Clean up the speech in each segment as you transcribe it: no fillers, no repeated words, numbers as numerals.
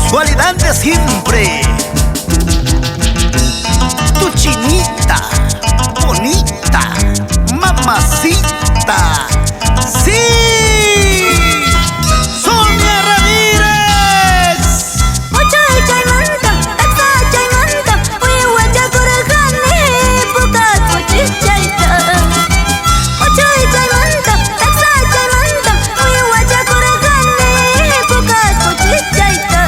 sensualidad de siempre. Tu chinita, bonita, mamacita. ¡Sí! ¡Sonia Ramírez! Mucho chaymanta, taxa chaymanta, uiwa chakurajani, puka kuchichaita. Mucho chaymanta, taxa chaymanta, uiwa chakurajani, puka kuchichaita.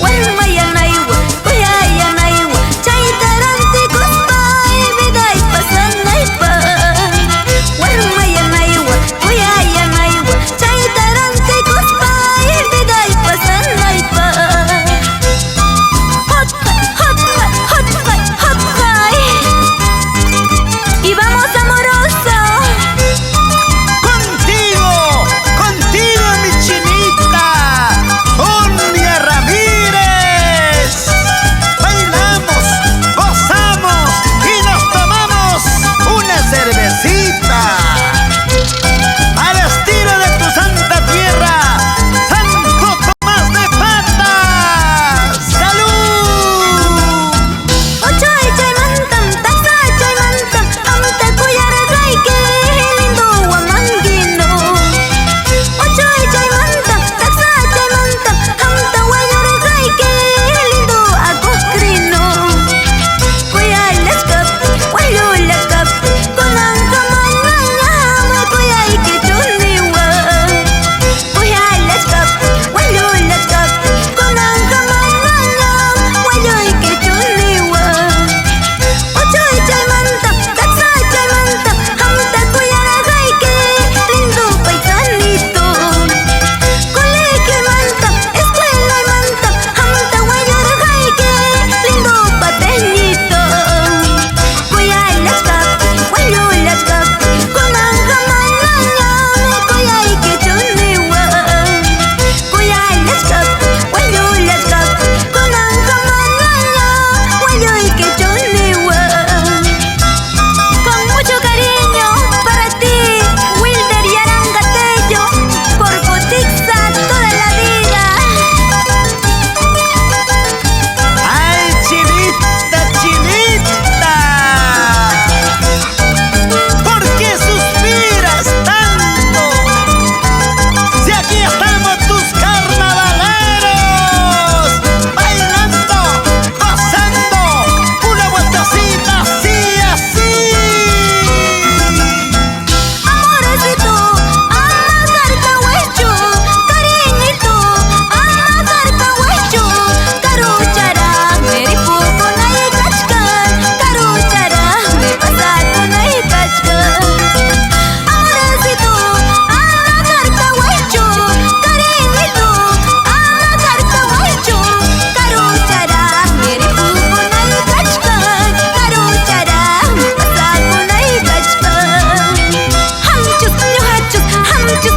Warmaya naiwa, kuyaya naiwa, chaitaranti kuspay, viday pasanaypa. Warmaya naiwa, kuyaya naiwa, chaitaranti kuspay, viday pasanaypa. Hot y vamos amoroso. Contigo, contigo mi chinita, Sonia Ramírez. Bailamos, gozamos y nos tomamos una cervecita. Al estilo de tu santa tierra, Santo Tomás de Patas. ¡Salud! Ocho chaymantam, taxa chaymantam, amta kuyaraqayki, lindo guamangino. Ocho chaymantam, taxa chaymantam, amta wayuraqayki, lindo akukrino. Kuyalashkapi, wayulashkapi, kunanqa manañamay kuyayki chuniwa. Kuyalashkapi, wayulashkapi, kunanqa manañam wayuyki chuniwa. Ocho chaymanta, taxa chaymanta, amta kuyaraqayki, lindo paisanito. Colegiomanta, escuelaymanta, amta wayuraqayki, lindo pateñito. Kuyalashkapi, wayulashkapi, kunanqa manañam kuyayki chuniwa. Kuyalashkapi, wayulashkapi, kunanqa manañam wayuyki chuniwa. Con mucho cariño para ti, Wilder y Arangatello, por Cotixa toda la vida. ¡Ay, chinita, chinita! ¿Por qué suspiras tanto? Si aquí estamos tus carnavaleros, bailando, gozando, una vueltecita así, así. Amorecito, amacarcahuecho, cariñito, amacarcahuecho, caruchara, meripuco naikachkan, caruchara, me pasato naikachkan. Amorecito, amacarcahuecho, cariñito, amacarcahuecho, caruchara, meripuco naikachkan, caruchara, me pasato naikachkan. Hamchus, ñuhachus, hamchus,